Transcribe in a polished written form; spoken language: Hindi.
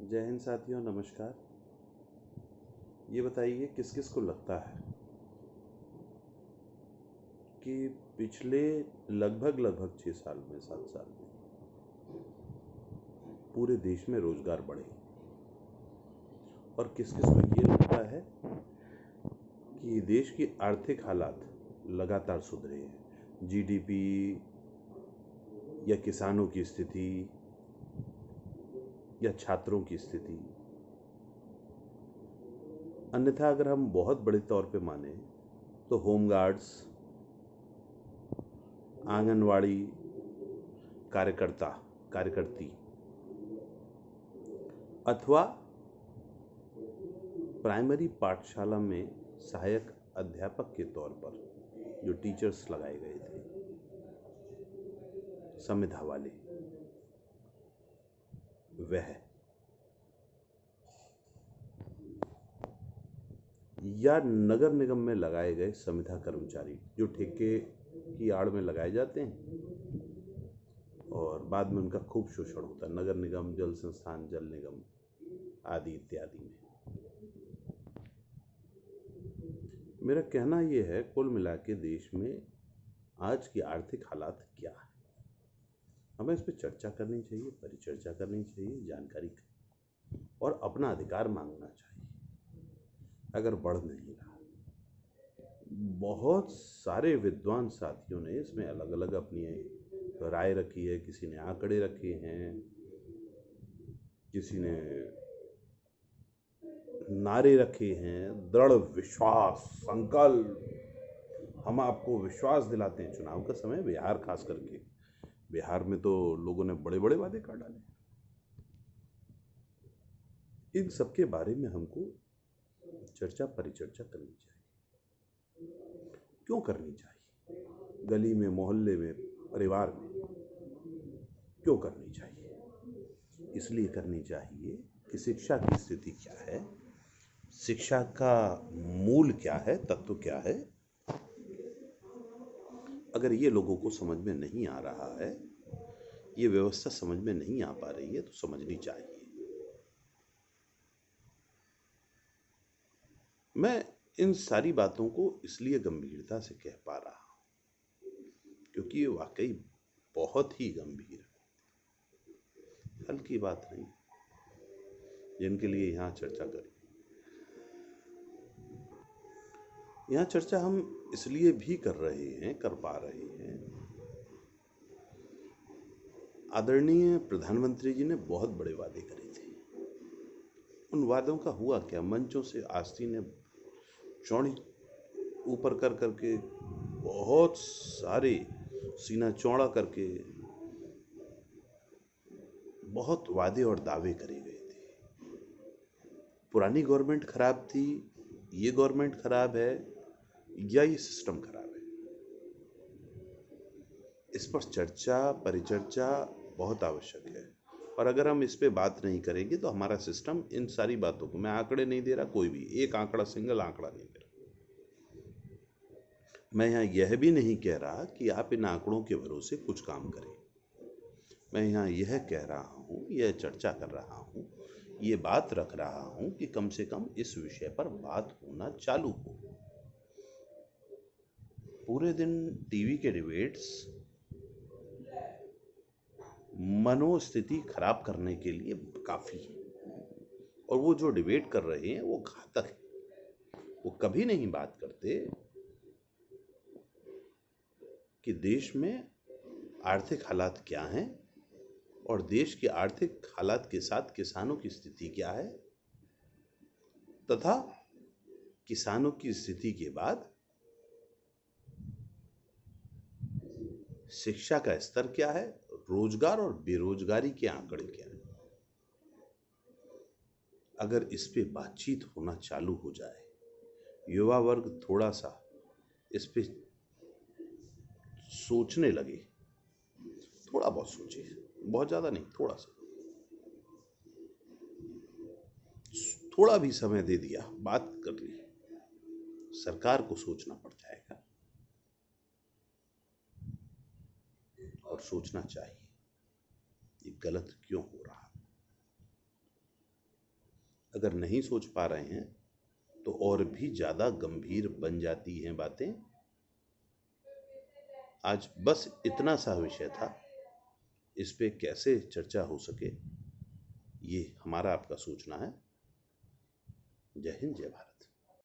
जय हिंद साथियों, नमस्कार। ये बताइए किस किस को लगता है कि पिछले लगभग 6 साल में 7 साल में पूरे देश में रोजगार बढ़े, और किस किस को ये लगता है कि देश की आर्थिक हालात लगातार सुधरे हैं। जीडीपी या किसानों की स्थिति या छात्रों की स्थिति। अन्यथा अगर हम बहुत बड़े तौर पे माने तो होमगार्ड्स, आंगनवाड़ी कार्यकर्ती अथवा प्राइमरी पाठशाला में सहायक अध्यापक के तौर पर जो टीचर्स लगाए गए थे, संविदा वाले, वह या नगर निगम में लगाए गए संविदा कर्मचारी जो ठेके की आड़ में लगाए जाते हैं और बाद में उनका खूब शोषण होता है, नगर निगम, जल संस्थान, जल निगम आदि इत्यादि में। मेरा कहना यह है, कुल मिला के देश में आज की आर्थिक हालात क्या है, हमें इस पर चर्चा करनी चाहिए, परिचर्चा करनी चाहिए, जानकारी और अपना अधिकार मांगना चाहिए। अगर बढ़ नहीं रहा, बहुत सारे विद्वान साथियों ने इसमें अलग अलग अपनी राय रखी है। किसी ने आंकड़े रखे हैं, किसी ने नारे रखे हैं, दृढ़ विश्वास, संकल्प। हम आपको विश्वास दिलाते हैं। चुनाव का समय, बिहार खास करके, बिहार में तो लोगों ने बड़े बड़े वादे कर डाले। इन सब के बारे में हमको चर्चा परिचर्चा करनी चाहिए। क्यों करनी चाहिए? गली में, मोहल्ले में, परिवार में क्यों करनी चाहिए? इसलिए करनी चाहिए कि शिक्षा की स्थिति क्या है, शिक्षा का मूल क्या है, तत्व क्या है। अगर ये लोगों को समझ में नहीं आ रहा है, ये व्यवस्था समझ में नहीं आ पा रही है, तो समझनी चाहिए। मैं इन सारी बातों को इसलिए गंभीरता से कह पा रहा हूं क्योंकि ये वाकई बहुत ही गंभीर है, हल्की बात नहीं, जिनके लिए यहाँ चर्चा करें। यहाँ चर्चा हम इसलिए भी कर पा रहे हैं, आदरणीय प्रधानमंत्री जी ने बहुत बड़े वादे करे थे। उन वादों का हुआ क्या? मंचों से आस्तीन ने चौड़ी ऊपर कर करके, बहुत सारे सीना चौड़ा करके बहुत वादे और दावे करे गए थे। पुरानी गवर्नमेंट खराब थी, ये गवर्नमेंट खराब है, या ये सिस्टम खराब है? इस पर चर्चा परिचर्चा बहुत आवश्यक है। और अगर हम इस पे बात नहीं करेंगे तो हमारा सिस्टम इन सारी बातों को, मैं आंकड़े नहीं दे रहा, कोई भी एक आंकड़ा, सिंगल आंकड़ा नहीं दे रहा। मैं यहाँ यह भी नहीं कह रहा कि आप इन आंकड़ों के भरोसे कुछ काम करें। मैं यहाँ यह कह रहा हूँ, यह चर्चा कर रहा हूँ, ये बात रख रहा हूँ कि कम से कम इस विषय पर बात होना चालू हो। पूरे दिन टीवी के डिबेट्स मनोस्थिति खराब करने के लिए काफी है, और वो जो डिबेट कर रहे हैं वो घातक है। वो कभी नहीं बात करते कि देश में आर्थिक हालात क्या हैं और देश की आर्थिक हालात के साथ किसानों की स्थिति क्या है, तथा किसानों की स्थिति के बाद शिक्षा का स्तर क्या है, रोजगार और बेरोजगारी के आंकड़े क्या हैं। अगर इस पे बातचीत होना चालू हो जाए, युवा वर्ग थोड़ा सा इस पे सोचने लगे, थोड़ा बहुत सोचे, बहुत ज्यादा नहीं, थोड़ा सा, थोड़ा भी समय दे दिया, बात कर ली, सरकार को सोचना पड़ जाएगा। और सोचना चाहिए ये गलत क्यों हो रहा। अगर नहीं सोच पा रहे हैं तो और भी ज़्यादा गंभीर बन जाती हैं बातें। आज बस इतना सा विषय था, इस पे कैसे चर्चा हो सके ये हमारा आपका सोचना है। जय हिंद, जय भारत।